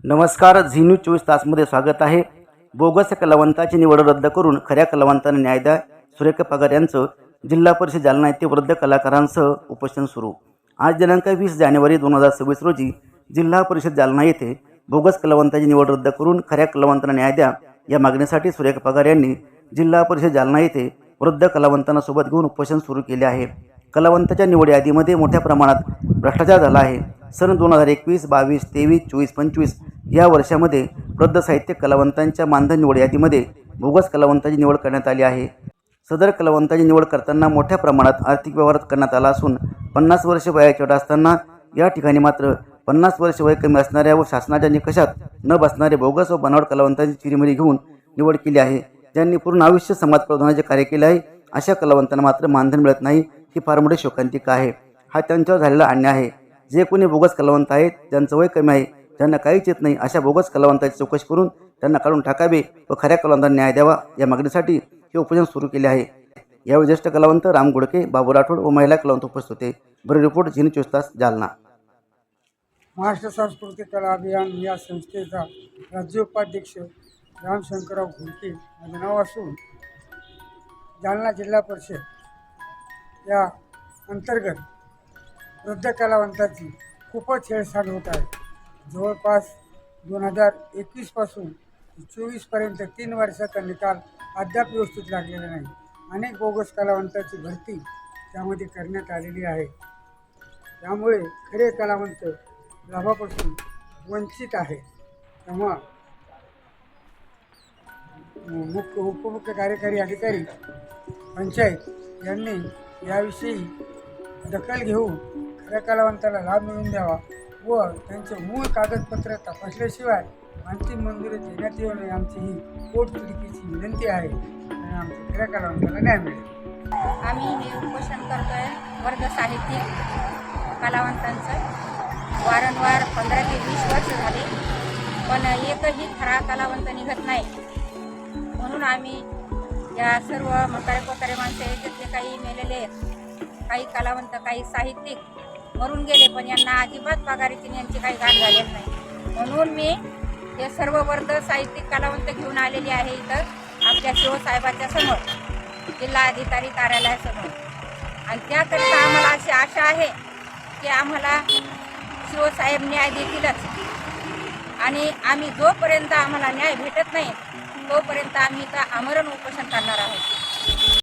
नमस्कार. Zee news 24 तासमध्ये स्वागत आहे. बोगस कलावंताची निवड रद्द करून खऱ्या कलावंतांना न्याय द्या. सुरेखा पगार यांचं जिल्हा परिषद जालना येथे वृद्ध कलाकारांसह उपोषण सुरू. आज दिनांक 20 जानेवारी 2026 रोजी जिल्हा परिषद जालना येथे बोगस कलावंताची निवड रद्द करून खऱ्या कलावंतांना न्याय द्या या मागणीसाठी सुरेखा पगार यांनी जिल्हा परिषद जालना येथे वृद्ध कलावंतांना सोबत घेऊन उपोषण सुरू केले आहे. कलावंताच्या निवड यादीमध्ये मोठ्या प्रमाणात भ्रष्टाचार झाला आहे. सन 2021, 22, 23, 24, 25 या वर्षामध्ये वृद्ध साहित्य कलावंतांच्या मानधन निवड यादीमध्ये बोगस कलावंताची निवड करण्यात आली आहे. सदर कलावंताची निवड करताना मोठ्या प्रमाणात आर्थिक व्यवहार करण्यात आला असून 50 वर्ष वयाची अट असताना या ठिकाणी मात्र 50 वर्ष वय कमी असणाऱ्या व शासनाच्या निकषात न बसणारे बोगस व बनावट कलावंतांची चिरीमिरी घेऊन निवड केली आहे. ज्यांनी पूर्ण आयुष्य समाज प्रबोधनाचे कार्य केले आहे अशा कलावंतांना मात्र मानधन मिळत नाही, ही फार मोठी शोकांतिका आहे. हा त्यांच्यावर झालेला अन्याय आहे. जे कोणी बोगस कलावंत आहेत, ज्यांचं वय कमी आहे, ज्यांना काहीच येत नाही, अशा बोगस कलावंताची चौकशी करून त्यांना काढून टाकावे व खऱ्या कलावंतांना न्याय द्यावा या मागणीसाठी हे उपोषण सुरू केले आहे. यावेळी ज्येष्ठ कलावंत राम गुडके, बाबू राठोड व महिला कलावंत उपस्थित होते. ब्युरो रिपोर्ट, झी न्यूज 24 तास, जालना. महाराष्ट्र सांस्कृतिक कला अभियान या संस्थेचा राज्य उपाध्यक्ष रामशंकरराव घोडके माझे नाव असून जालना जिल्हा परिषद या अंतर्गत वृद्ध कलावंताची खूपच छेडछाड होत आहे. जवळपास 2021 पासून 24पर्यंत 3 वर्षाचा निकाल अद्याप व्यवस्थित लागलेला नाही. अनेक बोगस कलावंताची भरती त्यामध्ये करण्यात आलेली आहे. त्यामुळे खरे कलावंत लाभापासून वंचित आहे. तेव्हा उपमुख्य कार्यकारी अधिकारी पंचायत यांनी याविषयी दखल घेऊन खऱ्या कलावंताला लाभ मिळवून द्यावा व त्यांचे मूळ कागदपत्र तपासल्याशिवाय अंतिम मंजुरी देण्यात येऊ नये, आमची ही पोटतिडकीची विनंती आहे आणि आमच्या खऱ्या कलावंताला न्याय मिळेल. आम्ही हे उपोषण करतोय वर्ग साहित्यिक कलावंतांचं. वारंवार 15 ते 20 वर्ष झाले पण एकही खरा कलावंत निघत नाही. म्हणून आम्ही या सर्व म्हातारे माणसं याच्यातले काही मेलेले आहेत, काही कलावंत, काही साहित्यिक मरून गेले पण यांना अजिबात पगारीची यांची काही गाठ झालेली नाही. म्हणून मी हे सर्व वर्ग साहित्यिक कलावंत घेऊन आलेली आहे इथं आपल्या शिवसाहेबाच्या समोर, जिल्हा अधिकारी कार्यालयासमोर. आणि त्याकरिता आम्हाला अशी आशा आहे की आम्हाला शिवसाहेब न्याय देतीलच आणि आम्ही जोपर्यंत आम्हाला न्याय भेटत नाही तोपर्यंत आम्ही इथं आमरण उपोषण करणार आहोत.